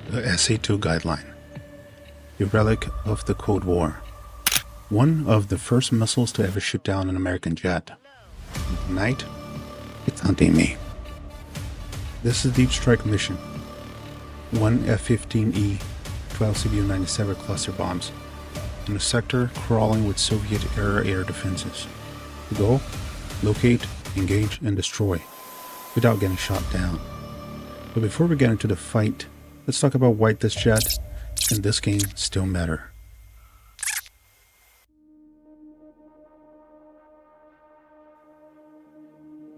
the SA-2 guideline, a relic of the Cold War, one of the first missiles to ever shoot down an American jet. And tonight, it's hunting me. This is a deep strike mission. One F-15E 12 CBU-97 cluster bombs in a sector crawling with Soviet-era air defenses. The goal? Locate, engage, and destroy without getting shot down. But before we get into the fight, let's talk about why this jet and this game still matter.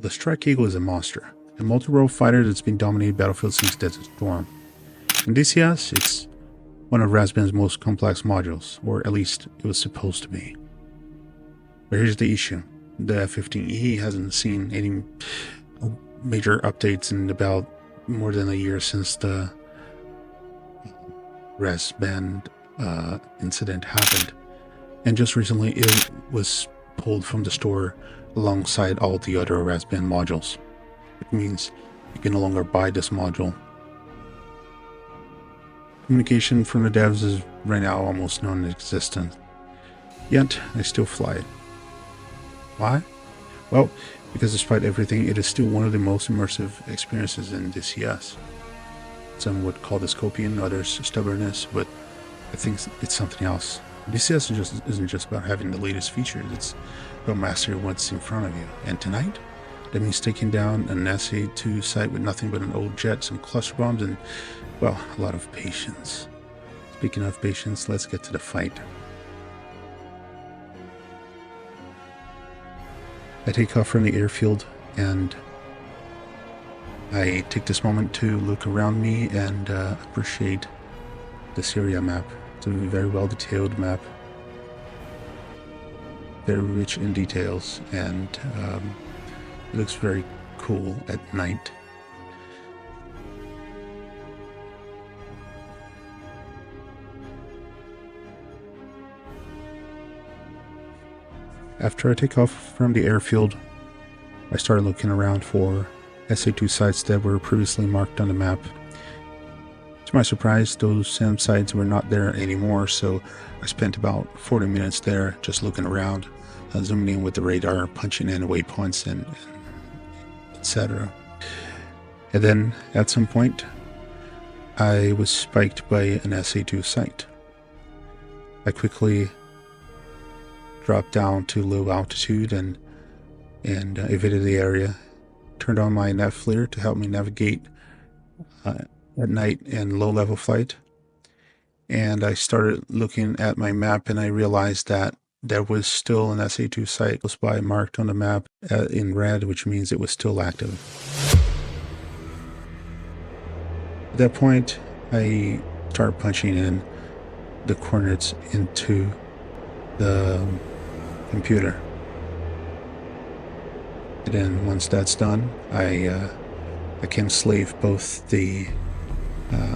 The Strike Eagle is a monster, a multi-role fighter that's been dominating battlefields since Desert Storm. In DCS, it's one of Razbam's most complex modules, or at least it was supposed to be. But here's the issue. The F15E hasn't seen any major updates in about more than a year since the Razbam incident happened. And just recently it was pulled from the store alongside all the other Razbam modules. It means you can no longer buy this module. Communication from the devs is right now almost non-existent. Yet, I still fly it. Why? Well, because despite everything, it is still one of the most immersive experiences in DCS. Some would call this copian, others stubbornness, but I think it's something else. DCS isn't just about having the latest features, it's about mastering what's in front of you. And tonight, that means taking down an SA-2 site with nothing but an old jet, some cluster bombs, and, well, a lot of patience. Speaking of patience, let's get to the fight. I take off from the airfield and I take this moment to look around me and appreciate this area map. It's a very well detailed map, very rich in details, and it looks very cool at night. After I take off from the airfield, I started looking around for SA-2 sites that were previously marked on the map. To my surprise, those SAM sites were not there anymore, so I spent about 40 minutes there just looking around, zooming in with the radar, punching in waypoints, and etc. And then, at some point, I was spiked by an SA-2 site. I quickly dropped down to low altitude and evaded the area, turned on my nav flare to help me navigate at night in low-level flight, and I started looking at my map and I realized that there was still an SA-2 site close by marked on the map in red, which means it was still active. At that point, I started punching in the coordinates into the computer. And then once that's done, I can slave both the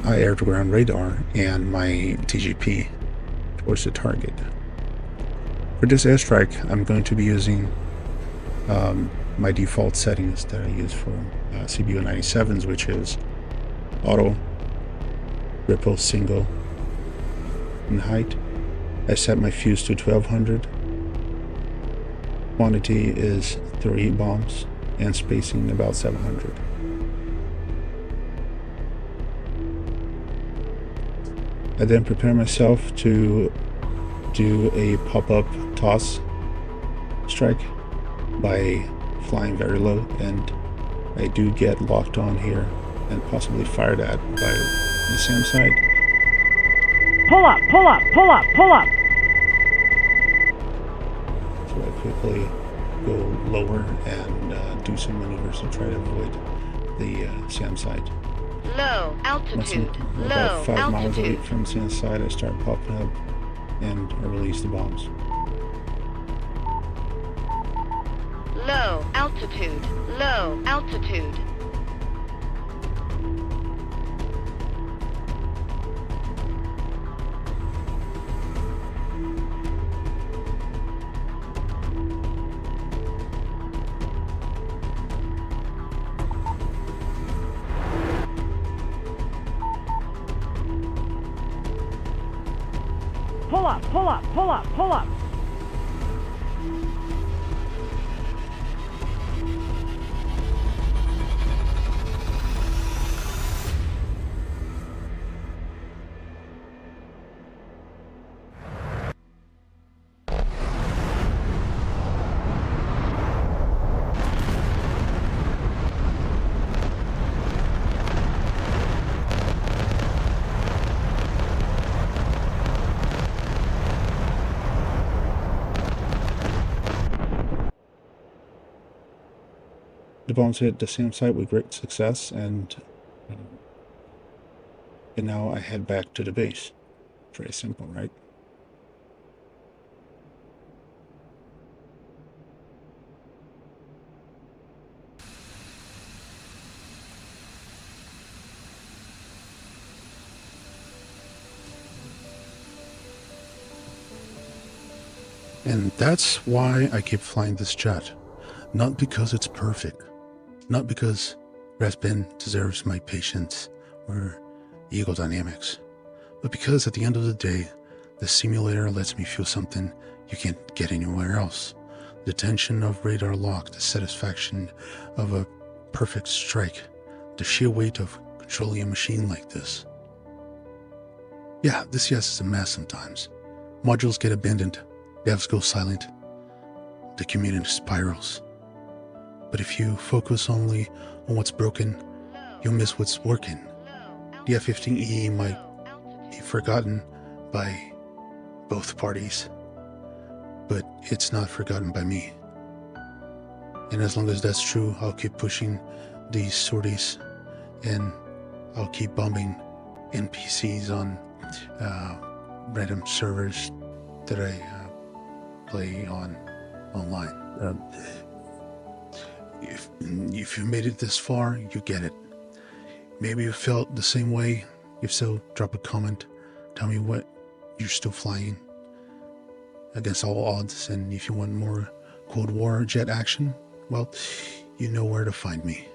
air-to-ground radar and my TGP towards the target. For this airstrike, I'm going to be using my default settings that I use for CBU-97s, which is auto, ripple, single, and height. I set my fuse to 1200. Quantity is 3 bombs and spacing about 700. I then prepare myself to do a pop-up toss strike by flying very low, and I do get locked on here and possibly fired at by the SAM side. Pull up, pull up, pull up, pull up! So I quickly go lower and do some maneuvers to try to avoid the SAM side. Low altitude, About low 5 miles away altitude. from SAM side, I start popping up and I release the bombs. Low altitude, low altitude. pull up, pull up, pull up, pull up. The bombs hit the SAM site with great success, and now I head back to the base. Pretty simple, right? And that's why I keep flying this jet. Not because it's perfect. Not because Razbam deserves my patience or ego dynamics. But because at the end of the day, the simulator lets me feel something you can't get anywhere else. The tension of radar lock, the satisfaction of a perfect strike, the sheer weight of controlling a machine like this. Yeah, this yes is a mess sometimes. Modules get abandoned, devs go silent, the community spirals. But if you focus only on what's broken, you'll miss what's working. The F15E might be forgotten by both parties, but it's not forgotten by me. And as long as that's true, I'll keep pushing these sorties, and I'll keep bombing NPCs on random servers that I play on online. If you made it this far, you get it. Maybe you felt the same way. If so, drop a comment. Tell me what you're still flying against all odds. And if you want more Cold War jet action, well, you know where to find me.